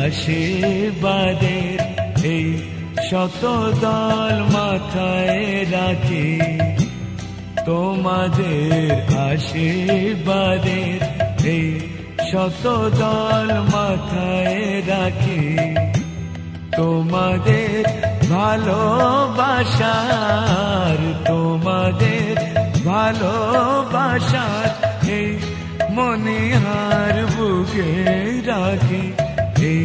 আশীর্বাদের এই শতদল মাথায় রাখি, তোমাদের আশীর্বাদের এই শতদল মাথায় রাখি, তোমাদের ভালোবাসার, তোমাদের ভালোবাসার এই মনিহার বুকে রাখি, এই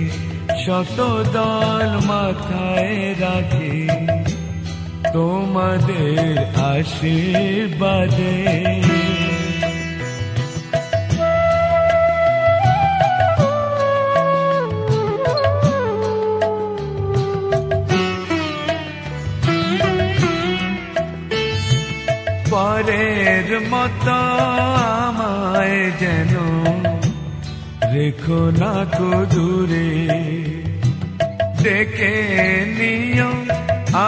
শতদল মাথায় রাখি, তোমাদের আশীর্বাদে। পরের মতো আমায় যেন রেখো না কো দূরে, ডেকে নিও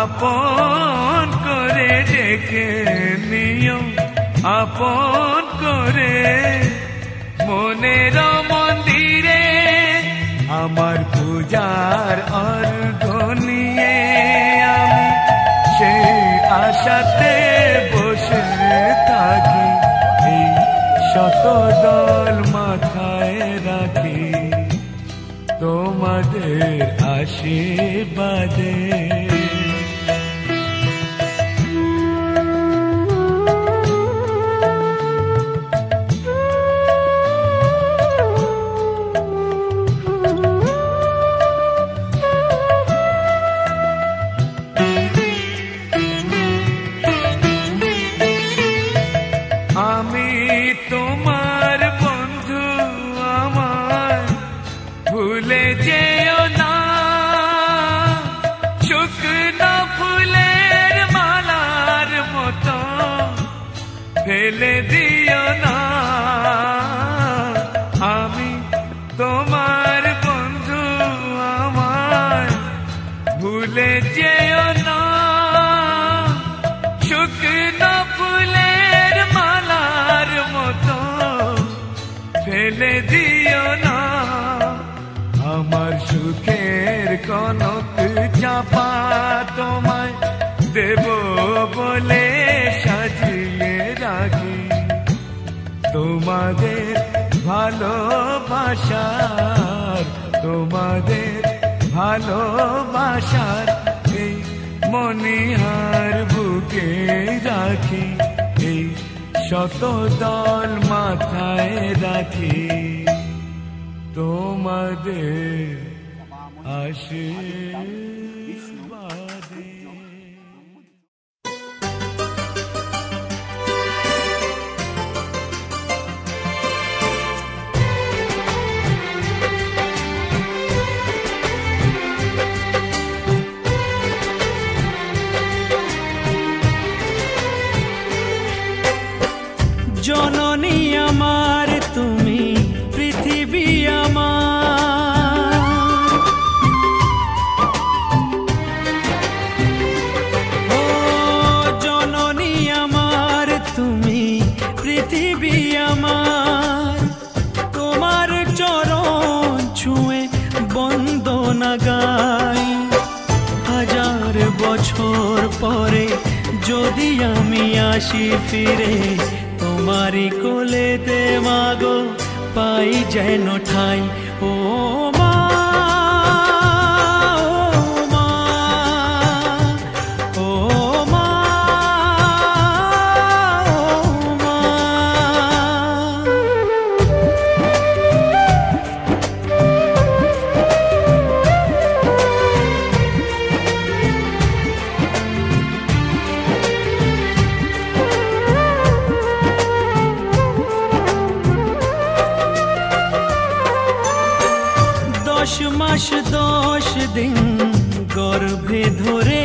আপন করে, ডেকে নিও আপন করে, মনের মন্দিরে আমার পূজার অর্ঘ নিয়ে আমি সেই আশাতে বসে থাকি, এই শতদল মাথায় রাখি, তোমাদের আশীর্বাদে। আমি তোমার বন্ধু, আমার ভুলে যেও না, শুকনো ফুলের মালার মতো ফেলে দিও না। আমি তোমার বন্ধু, আমার ভুলে যেও না, শুকনো ফুলের মালার মতো ফেলে দিও না। আমার সুখের কনক চাপা তোমায় দেব বলে সাজিয়ে রাখি, তোমাদের ভালোবাসার, তোমাদের ভালোবাসার এই মনিহার বুকে রাখি, এই শতদল মাথায় রাখি, তোমাদের আশীর্বাদে। জননী আমার তুমি, পৃথিবী আমার, ও জননী আমার তুমি, পৃথিবী আমার, তোমার চরণ ছুঁয়ে বন্দনা গাই। হাজার বছর পরে যদি আমি আসি ফিরে, তোমারি কোলেতে মাগো পাই যেন ঠাই। ও মা, ও মা, ও মা, মাস 10 দিন গর্ভে ধরে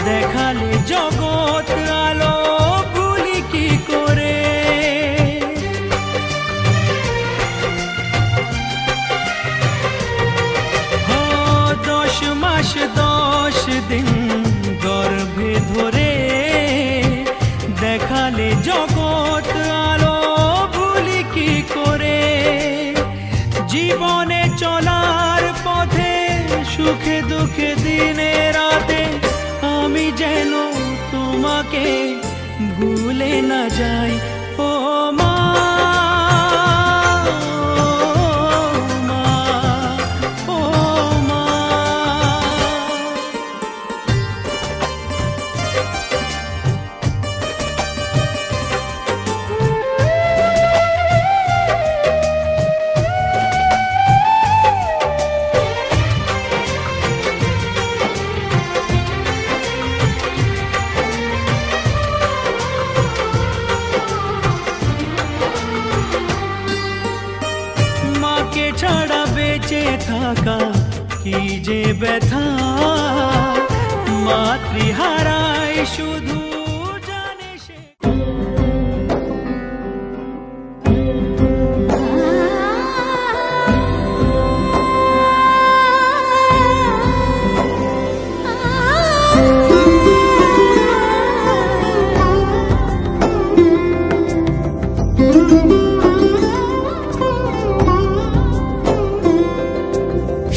দেখালে জগৎ আলো ভুলি কি করে। 10 মাস 10 দিন গর্ভে ধরে দেখালে জগৎ আলো ভুলি কি করে। জীবনে চলা যাই ও মা, ও মা। মাকে ছাড়া বেঁচে থাকা কি যে ব্যথা, মাতৃহারায় শুধু জানে সে।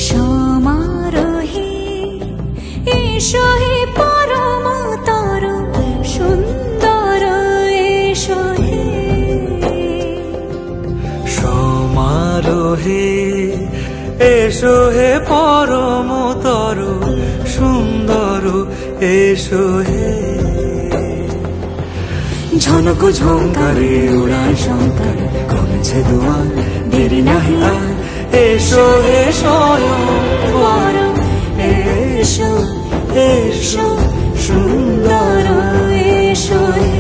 সমারোহে এসো হে পরমতর সুন্দর, এসো হে। সমারোহে এসো হে পরমতর সুন্দর, এসো হে। ঝনক ঝঙ্কারে উড়ায় শঙ্কর, কমেছে দুয়ার দেরি নাহি আর। এসো হে স্বয়ং এসো, এসো সুন্দর, এসো হে।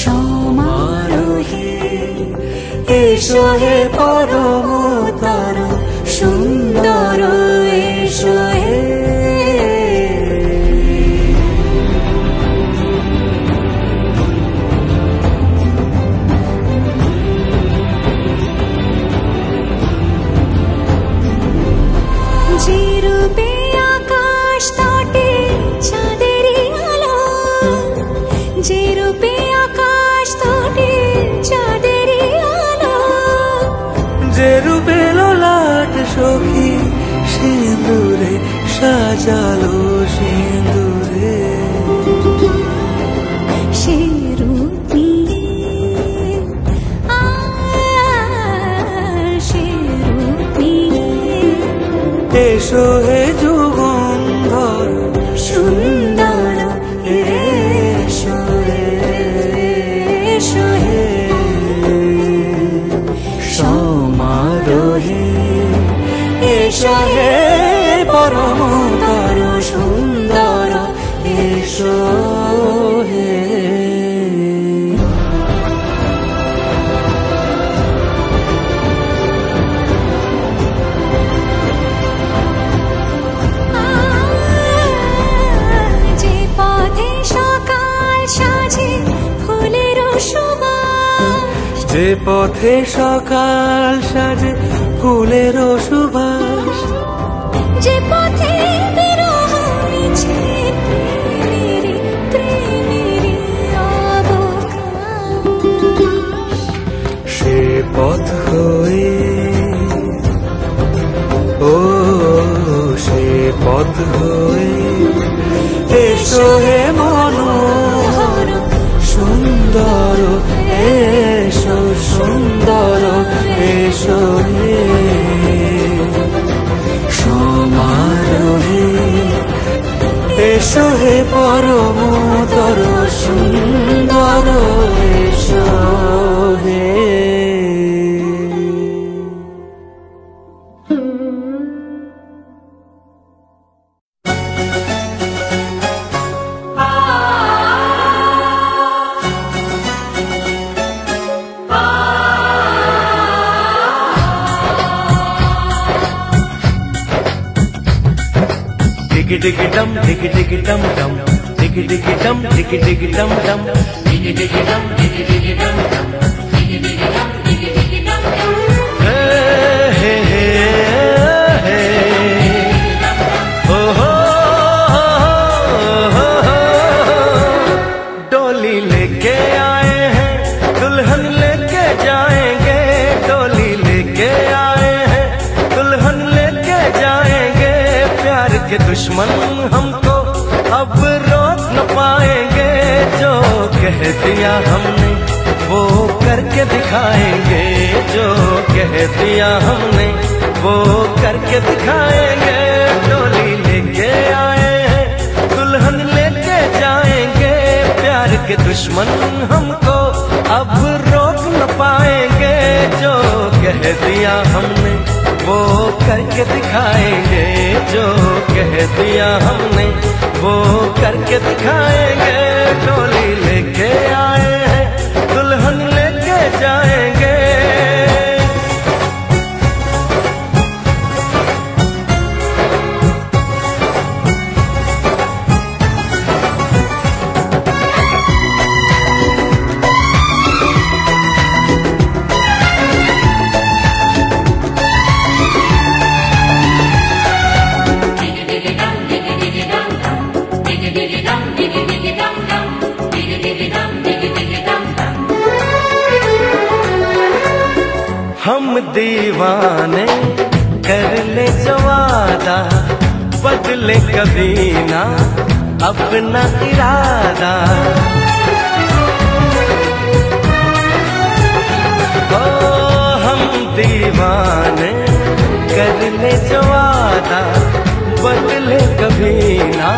সমারোহে এসো হে পরমতর সুন্দর, এসো হে। যে রূপে আকাশ তটে চাঁদেরই আলো, যে রূপে আকাশ তটে চাঁদেরই আলো, যে রূপে ললাট সখী সিঁদুরে সাজালো সিঁদুরে। সে রূপ নিয়ে সে রূপ নিয়ে এসো হে যুগন্ধর সুন্দর, এসো এসো হে। সমারোহে এসো হে পরমতর সুন্দর, এসো হে। যে পথে সকাল সাজে ফুলের সুবাস, যে পথে সকাল সাজে ফুলের সুবাস, যে পথে বিরহ মিছে প্রেমেরই প্রেমেরই অবকাশ, সে পথ হয়ে ও সে পথ হয়ে এসো হে মনোহর সুন্দর, এসো সুন্দর, এসো হে। সমারোহে এসো হে পরমতর সুন্দর, এসো হে। Diggy diggy dum, diggy diggy dum dum, diggy diggy dum, diggy diggy dum dum, diggy diggy dum, diggy diggy dum dum, diggy diggy dum, diggy diggy dum dum. Hey hey hey hey, oh ho ho ho. डोली लेके आए हैं, दुल्हन लेके जाएंगे, डोली लेके आए हैं, दुल्हन लेके जाएंगे। प्यार के दुश्मन हमको अब रोक न पाएंगे, जो कह दिया हमने वो करके दिखाएंगे, जो कह दिया हमने वो करके दिखाएंगे। डोली लेके आए हैं दुल्हन लेके जाएंगे, प्यार के दुश्मन हमको अब रोक न पाएंगे। जो कह दिया हमने वो करके दिखाएंगे, जो कह दिया हमने वो करके दिखाएंगे। डोली लेके आए हैं दुल्हन लेके जाएंगे। हम दीवाने कर ले जो वादा, बदले कभी ना अपना इरादा। ओ हम दीवाने कर ले जो वादा, बदले कभी ना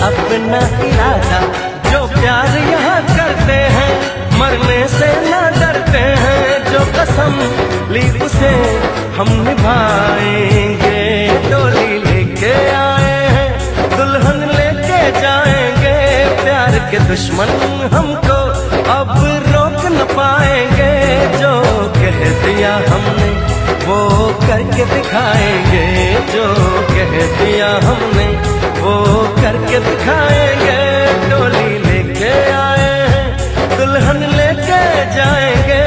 अपना इरादा। जो प्यार यहाँ करते हैं मरने से ना डरते हैं, जो कसम ली उसे हम निभाएंगे। डोली लेके आए हैं दुल्हन लेके जाएंगे, प्यार के दुश्मन हमको अब रोक न पाएंगे। जो कह दिया हमने वो करके दिखाएंगे, जो कह दिया हमने वो करके दिखाएंगे। डोली लेके आए हैं दुल्हन लेके जाएंगे।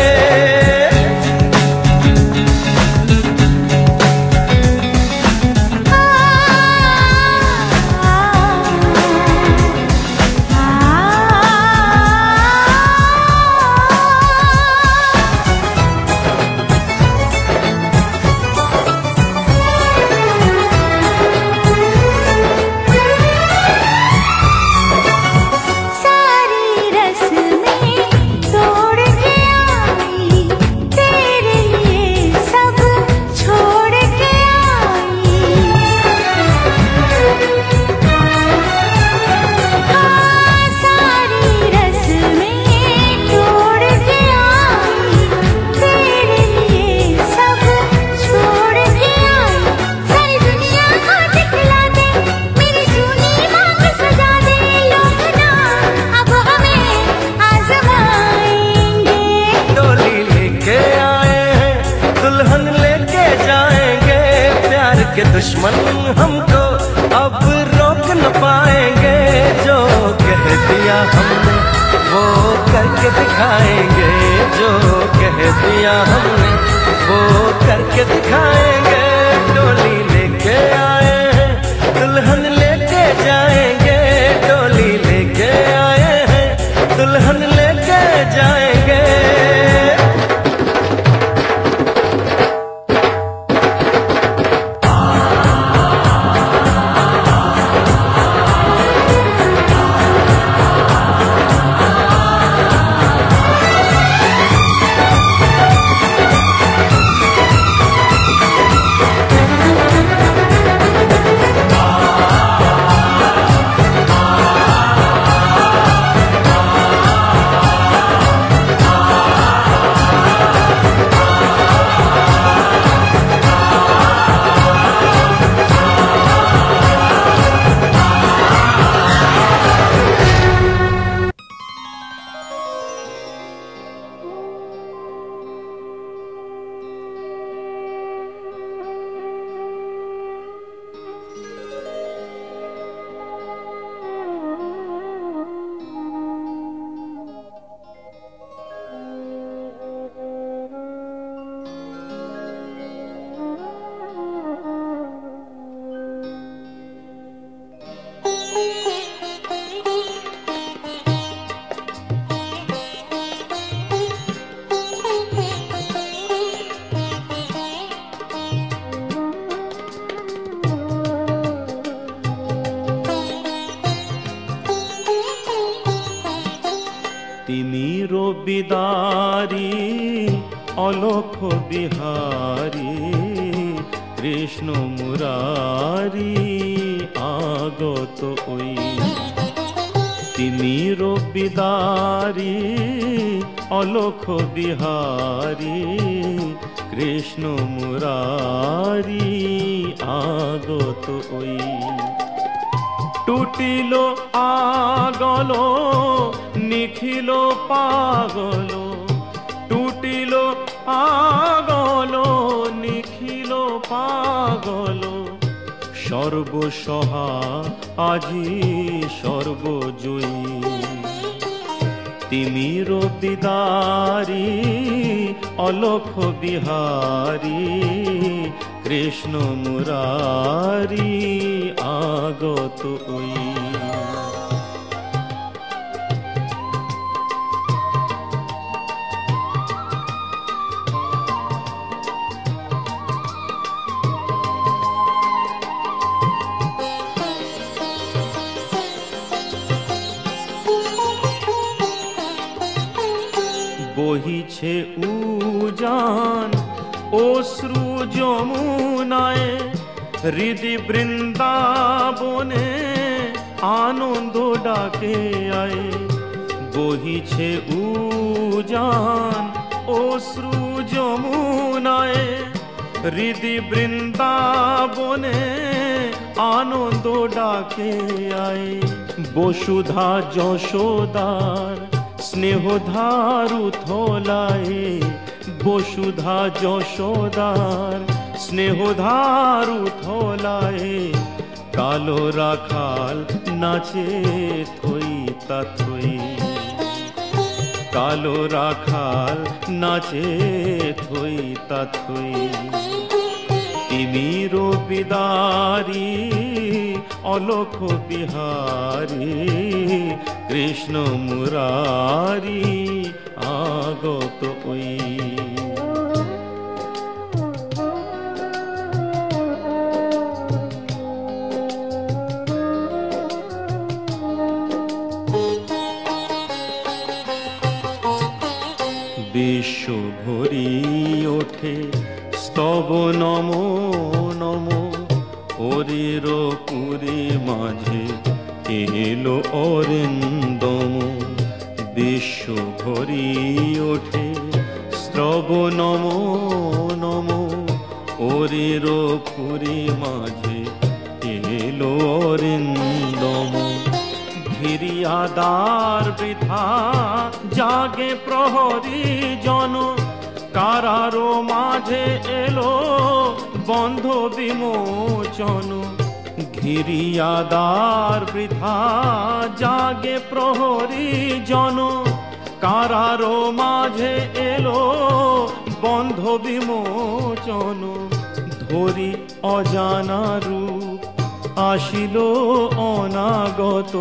के दुश्मन हमको अब रोक न पाएंगे। जो कह दिया हमने वो करके दिखाएंगे, जो कह दिया हमने वो करके दिखाएंगे। डोली लेके आए हैं दुल्हन लेके जाएंगे, डोली लेके आए हैं दुल्हन लेके जाएंगे। তিমির বিদারি অলক্ষ বিহারী কৃষ্ণ মুরারি আগত ওই। তিমির বিদারি অলক্ষ বিহারী কৃষ্ণ মুরারি আগত ওই। টুটিল আগল নিখিল পাগল, টুটিল আগল নিখিল পাগল, সর্বসহা আজি সর্বজয়ী। তিমির বিদারি অলক্ষ বিহারী কৃষ্ণ মুরারি আগত ওই। বহিছে উজান অশ্রু যমুনায়, হৃদি বৃন্দাবনে আনন্দ ডাকে আয়। বহিছে উজান অশ্রু যমুনায়, হৃদি বৃন্দাবনে আনন্দ ডাকে আয়। বসুধা যশোদার স্নেহধারু থলায়, বসুধা যশোদার স্নেহধারু থলায়, কালো রাখাল নাচে থই তা থই। কালো রাখাল নাচে থই তা থই। তিমির বিদারি অলক্ষ বিহারী কৃষ্ণ মুরারি আগত ওই। বিশ্ব ভরি ওঠে স্তব নমো নমো, ওরের পুরী মাঝে এলো অরিন্দম। বিশ্ব ভরি ওঠে স্তব নমো নমো, ওরের পুরী মাঝে এলো অরিন্দম। ঘিরিয়াদার বৃথা জাগে প্রহরী জন, কারার মাঝে এলো বন্ধ বিমোচন। ঘিরিয়াদার বৃথা জাগে প্রহরী জন, কারার মাঝে এলো বন্ধ বিমোচন। ধরি অজানা রূপ আসিল অনাগত,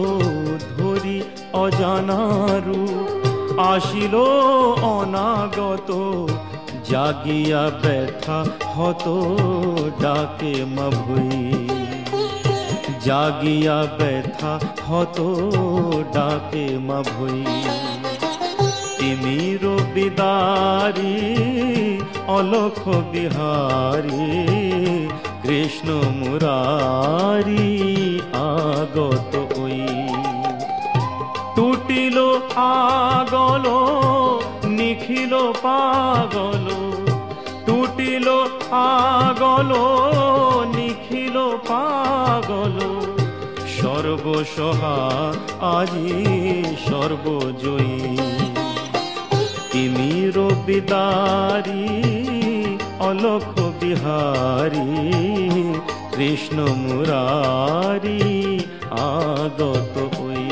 ধরি অজানা রূপ আসিল অনাগত। জাগিয়া ব্যথা হত ডাকে মভুই, জাগিয়া ব্যথা হত ডাকে মভুই। তিমির বিদারি অলক্ষ বিহারী কৃষ্ণ মুরারি আগত ওই। টুটিল আগল নিখিল পাগল, টুটিল আগল নিখিল পাগল, সর্বসহা আজি সর্বজয়ী। তিমির বিদারি অলক্ষ বিহারী কৃষ্ণ মুরারি আগত ওই।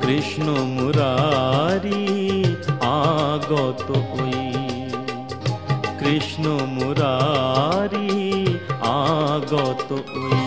কৃষ্ণ মুরারি আগত ওই। কৃষ্ণ মুরারি আগত ওই।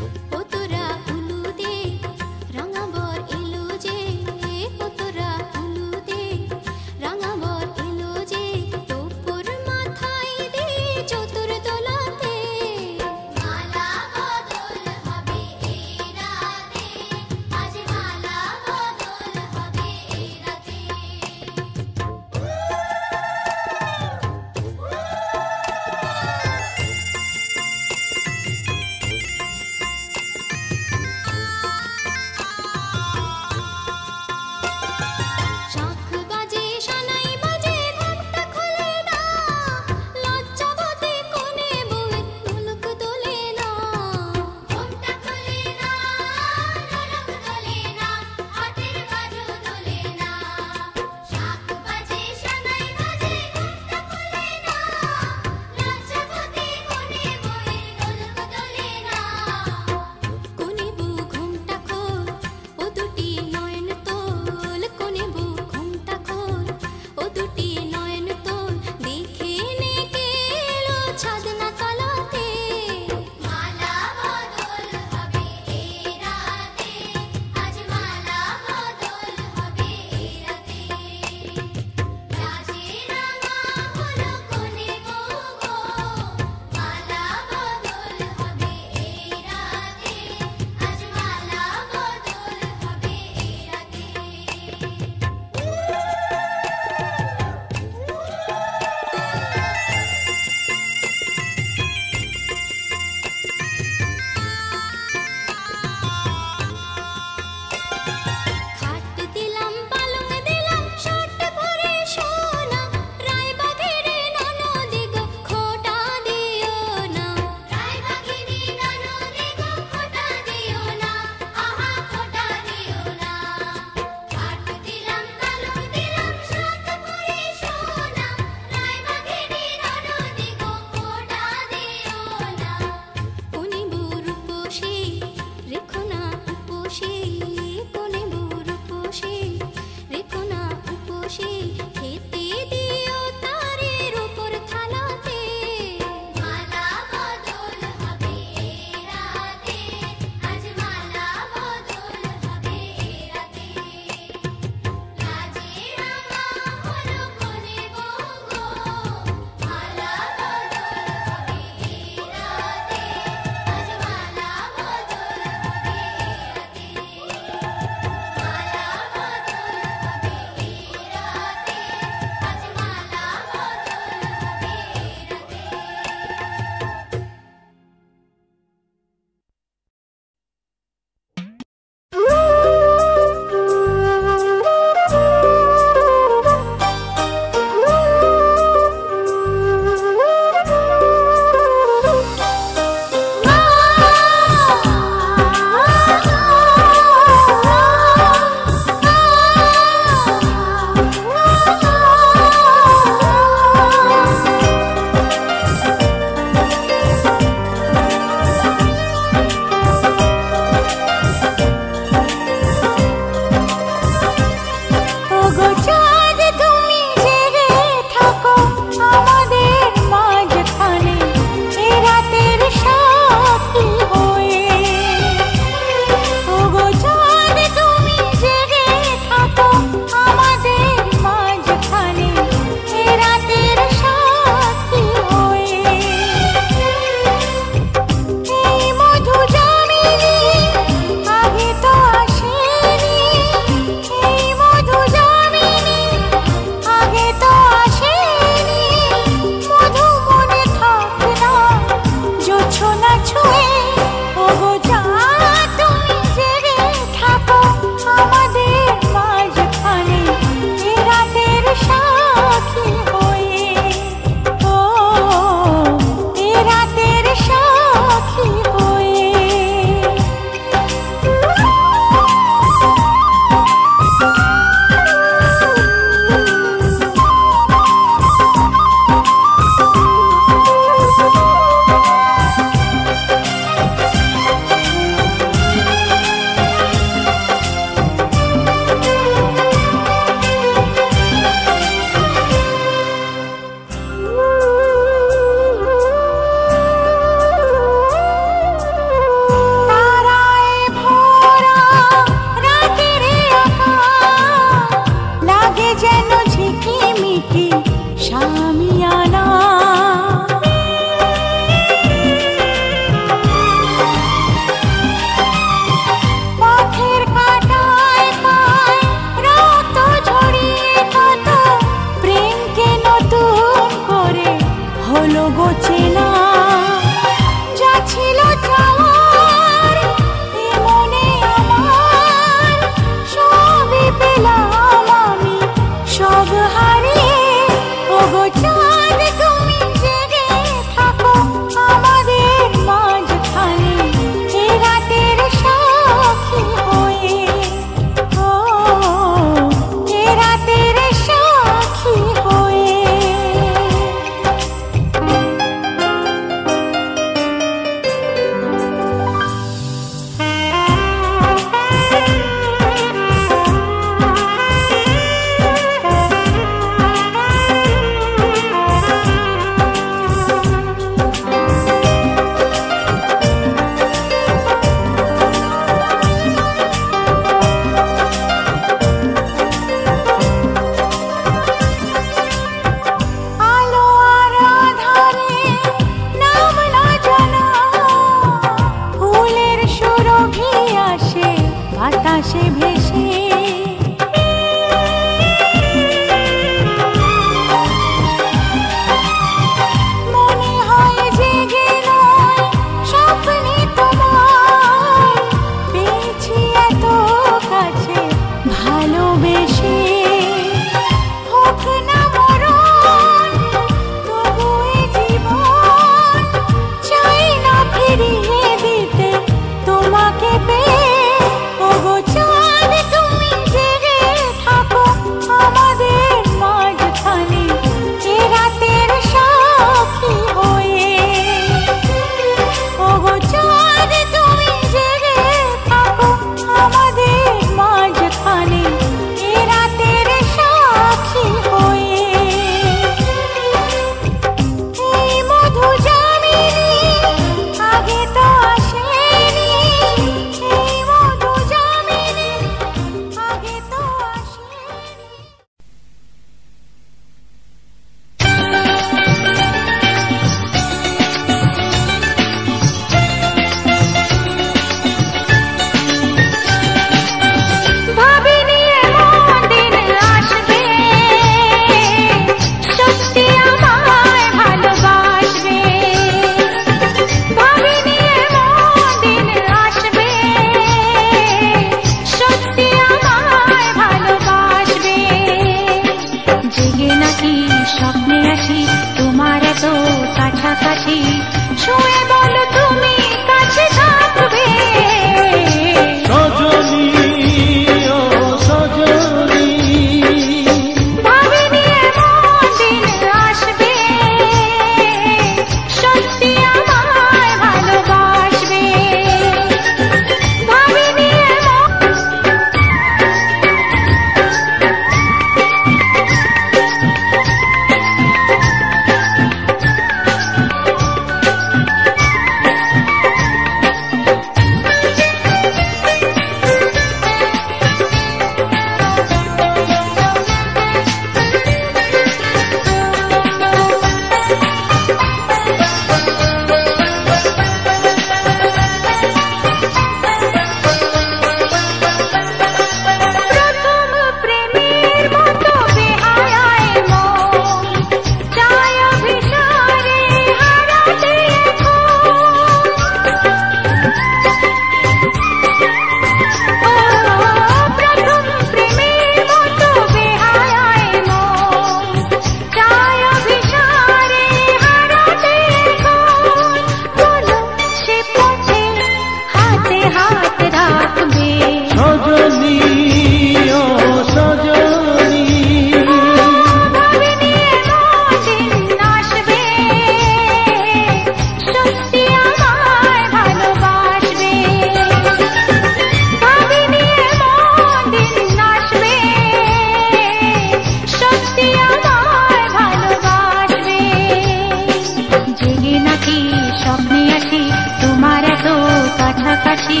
কাছাকাছি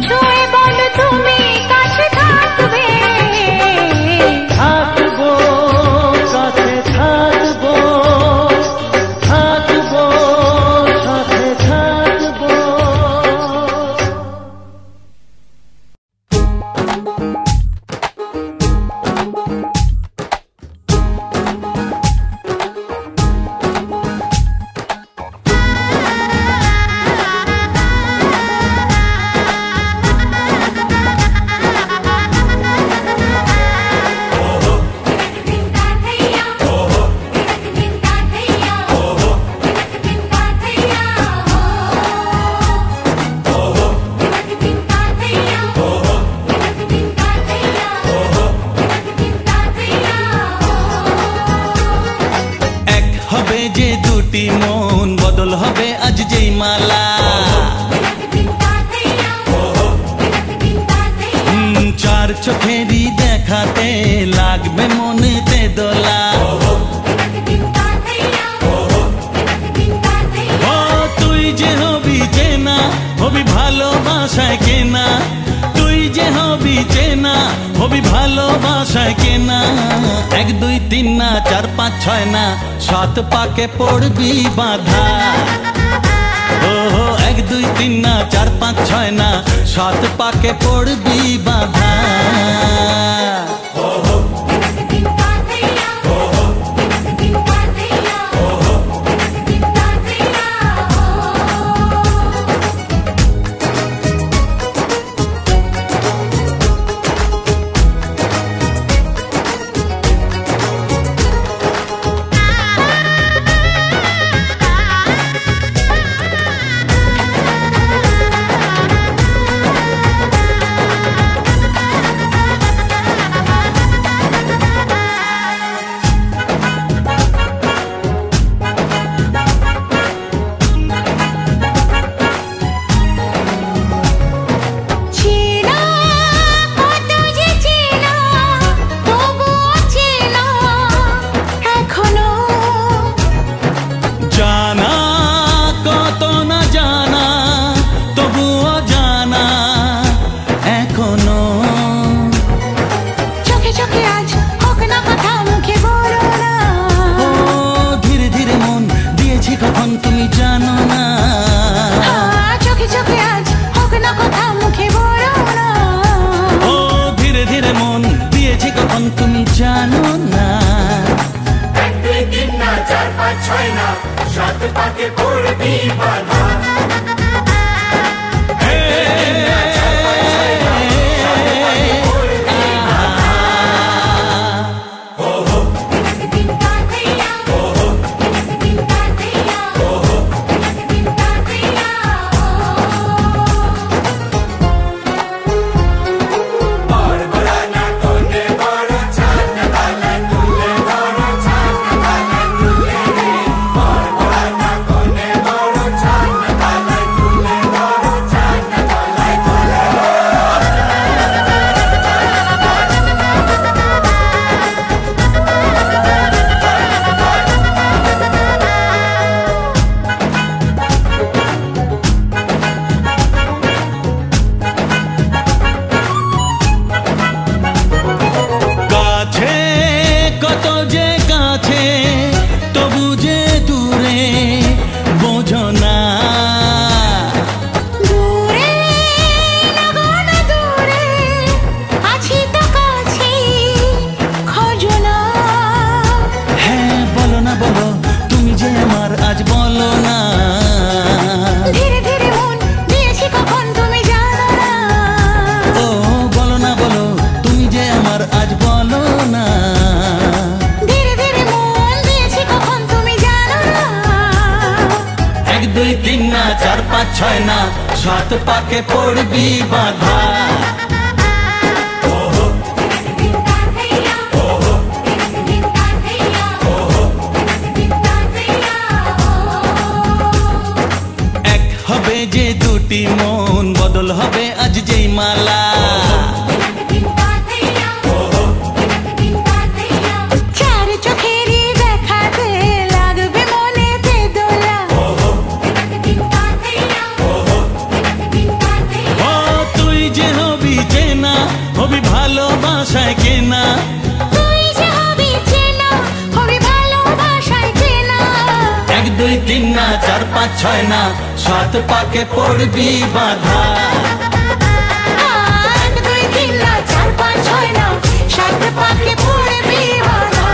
ছুঁয়ে বলো তুমি কাছে থাকবে থাকবো কাছে থাকবো থাকবো সাথে থাকবো মন বদল হবে আজ যেই মালা চার চোখেরই দেখাতে লাগবে মনেতে দোলা ও তুই যে হবি চেনা হবি ভালোবাসায় কেনা তুই যে হবি চেনা হবি ভালোবাসায় কেনা 1 2 3 না 4 5 6 না 7 পাকে পড়বি বাধা ও 1 2 3 না 4 5 6 না 7 পাকে পড়বি বাধা তুমি জানো না 1 2 3 না 4 5 6 না 7 পাকে পড়বি বাধা ছয় না 7 পাকে পড়বি বাধা এক হবে যে দুটি মন বদল হবে আজ যেই মালা ভালোবাসায় কেনা। তুই যে হবি চেনা, হবি ভালোবাসায় চেনা। 1 2 3 না 4 5 6 না, 7 পাকে পড়বি বাধা। 1 2 3 না 4 5 6 না, 7 পাকে পড়বি বাধা।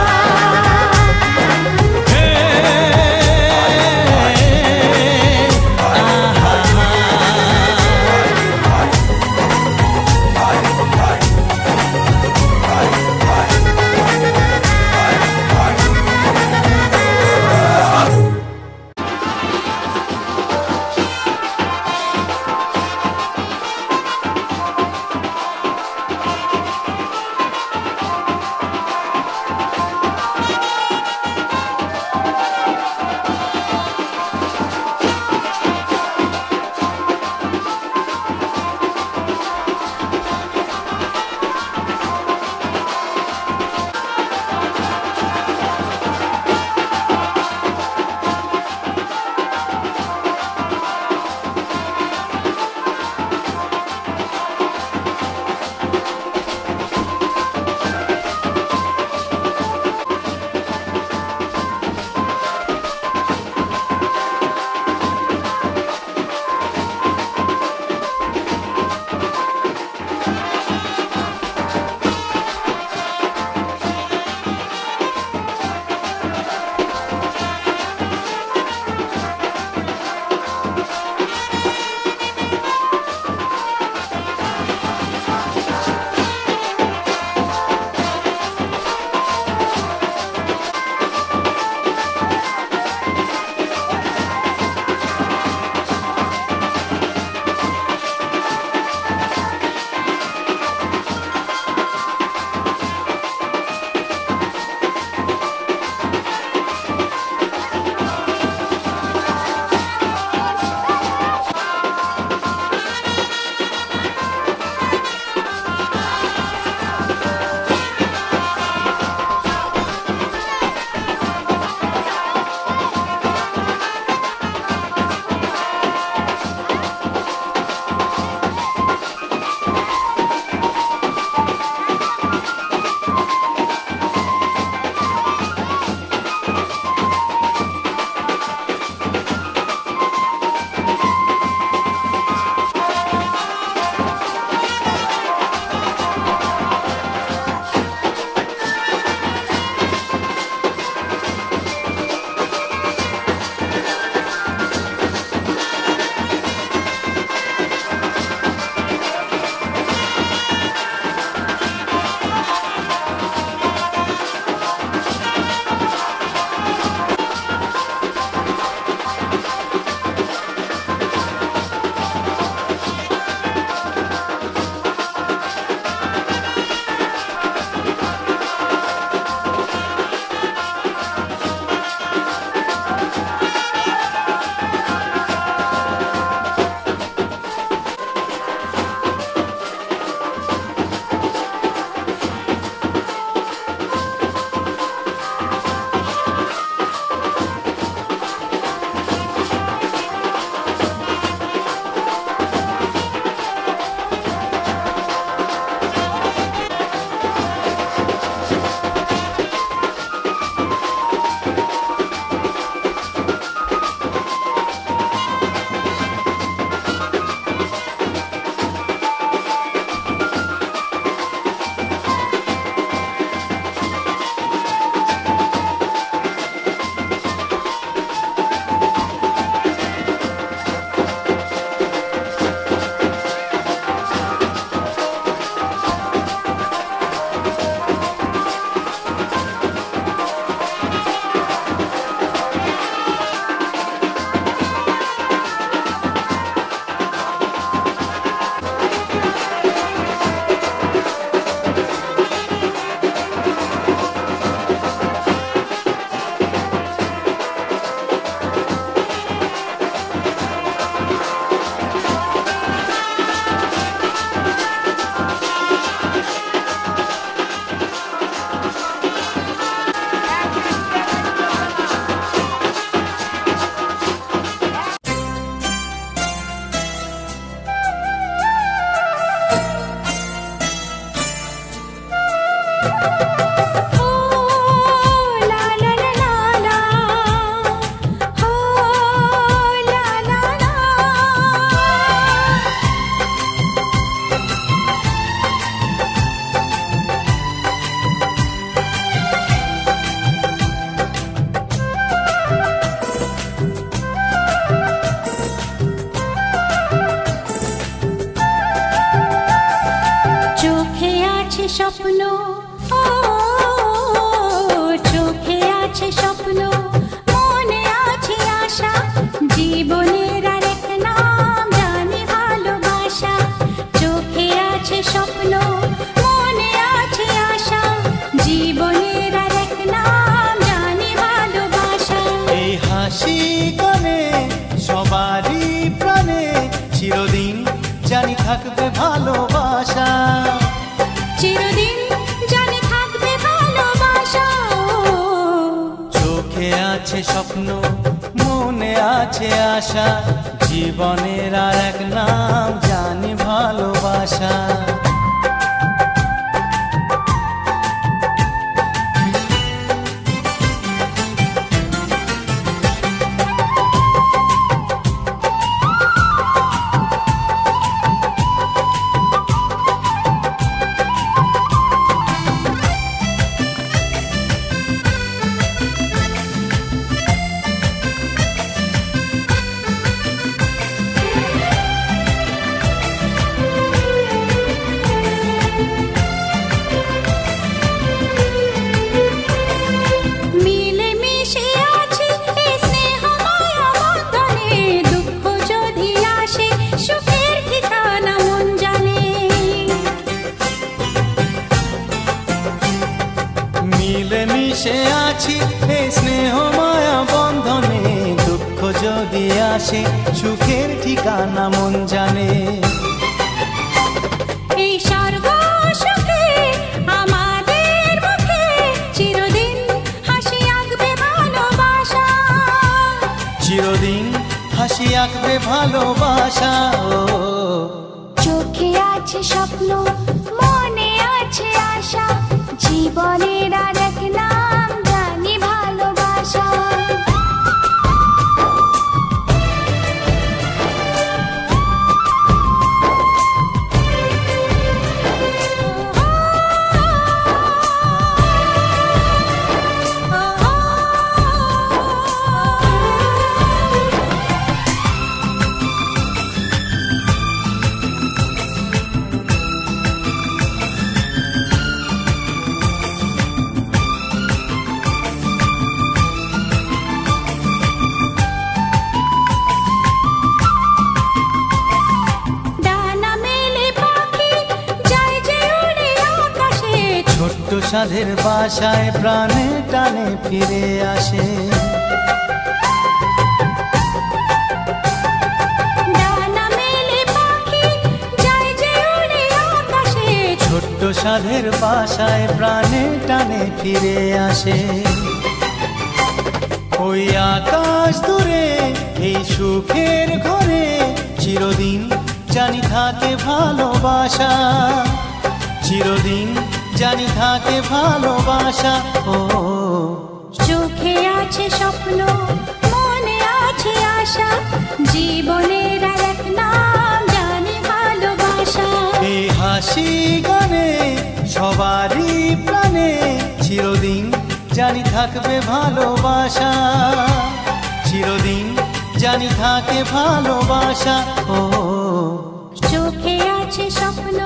জানি থাকবে ভালোবাসা, চিরদিন জানি থাকবে ভালোবাসা। চোখে আছে স্বপ্ন, মনে আছে আশা, জীবনের আর এক নাম জানি ভালোবাসা। মিলেমিশে আছি এই স্নেহ মায়া বন্ধনে, দুঃখ যদি আসে সুখের ঠিকানা মন জানে। এই স্বর্গ সুখে আমাদের মুখে চিরদিন হাসি আঁকবে ভালোবাসা, চিরদিন হাসি আঁকবে ভালোবাসা। চোখে আছে স্বপ্ন, মনে আছে আশা, জীবনের আর এক নাম জানি ভালোবাসা। সাধের বাসায় প্রাণে টানে ফিরে আসে, ডানা মেলে পাখি যায় যে উড়ে আকাশে, ছোট্ট সাধের বাসায় প্রাণে টানে ফিরে আসে। ওই আকাশ দূরে এই সুখের ঘরে চিরদিন জানি থাকে ভালোবাসা, চিরদিন জানি থাকে ভালোবাসা। ও চোখে আছে স্বপ্ন, মনে আছে আশা, জীবনের আর এক নাম জানি ভালোবাসা। এই হাসি গানে সবারই প্রাণে চিরদিন জানি থাকবে ভালোবাসা, চিরদিন জানি থাকে ভালোবাসা। ও চোখে আছে স্বপ্ন,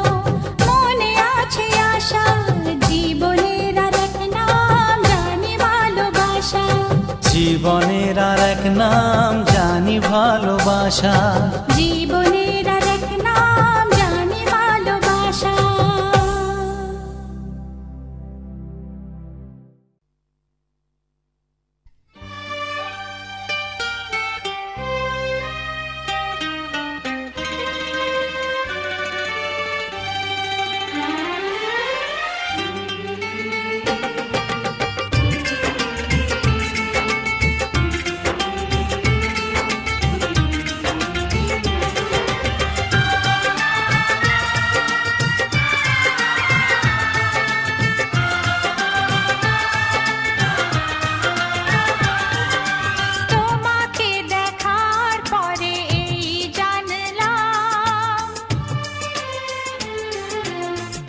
মনে আছে আশা, জীবনের আর এক নাম জানি ভালোবাসা, জীবনের আর এক নাম জানি ভালোবাসা, জীবনের আর এক নাম জানি ভালোবাসা।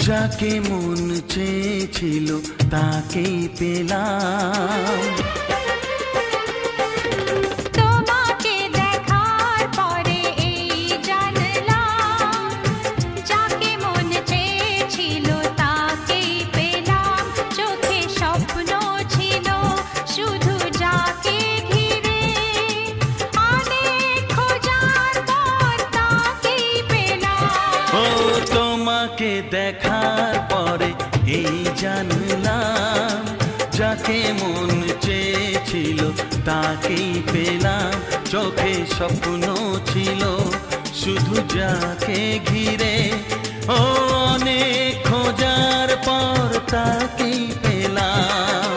যাকে মন চেয়েছিল তাকেই পেলাম, তোমাকে দেখার পরে এই জানলাম, যাকে মন চেয়েছিল তাকেই পেলাম, চোখে স্বপ্ন ছিল শুধু যাকে ঘিরে, অনেক খোঁজার পর তাকেই পেলাম। ও তোমাকে দেখার পরে এই জানলাম, যাকে মন চেয়েছিল তাকেই পেলাম, চোখে স্বপ্ন ছিল শুধু যাকে ঘিরে, ও অনেক খোঁজার পর তাকেই পেলাম।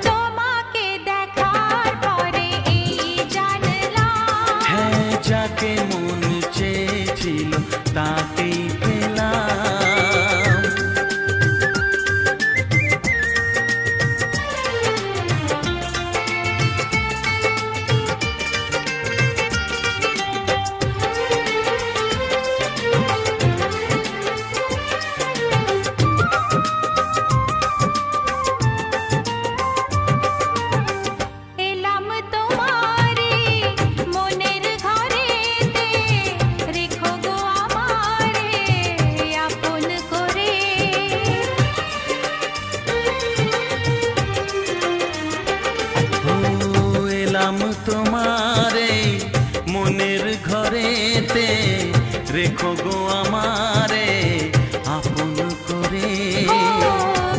তোমাকে দেখার পরে এই জানলাম, হ্যাঁ, যাকে মন চেয়েছিল তাকেই পেলাম। এলাম তোমারে মনের ঘরেতে, রেখো গো আমারে আপন করে। ও এলাম তোমারে মনের ঘরেতে, রেখো গো আমারে আপন করে। ও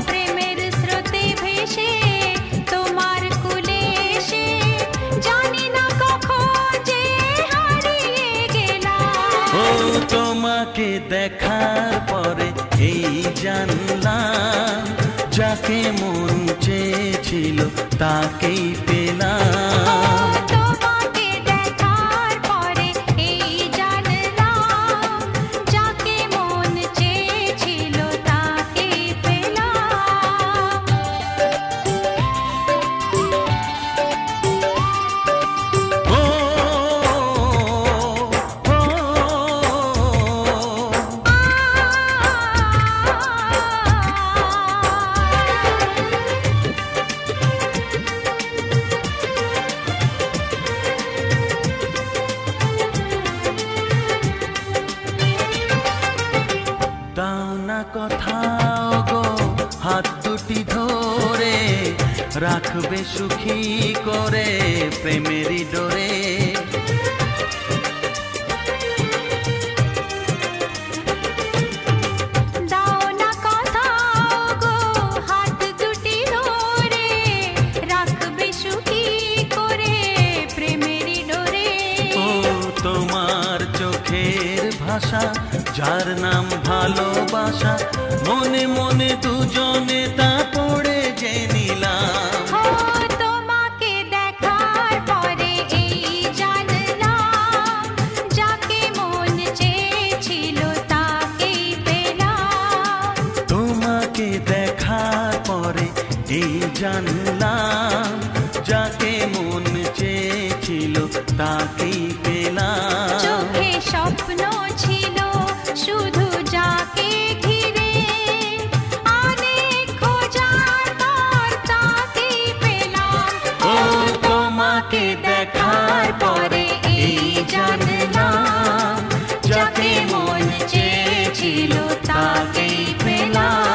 প্রেমের স্রোতে ভেসে তোমার কুলে এসে, জানি না কখন যে হারিয়ে গেলাম। ও তোমাকে দেখার পরে এই জানলাম, যাকে মন চেয়েছিল তাকেই পেলাম। তোমাকে দেখার পরে এই জানলাম, যাকে মন চেয়েছিল তাকে পেলাম। ও, ও, দাও না কোথাও গো হাত দুটি ধরে, রাখবে সুখী করে প্রেমেরই ডোরে। দাও না কোথাও গো হাত দুটি ধরে, রাখবে সুখী করে প্রেমেরই ডোরে। ও তোমার চোখের ভাষা, যার নাম ভালোবাসা, মনে মনে দুজনে তা পড়ে যে নিলাম। ও তোমাকে দেখার পরে এই জানলাম, যাকে মন চেয়েছিল তাকেই পেলাম। তোমাকে দেখার পরে এই জানলাম, যাকে মন চেয়েছিল তাকেই পেলাম। চোখে স্বপ্ন ছিল শুধু যাকে ঘিরে, অনেক খোঁজার পর তাকেই পেলাম। ও তোমাকে দেখার পরে এই জানলাম, যাকে মন চেয়েছিল তাকেই পেলাম।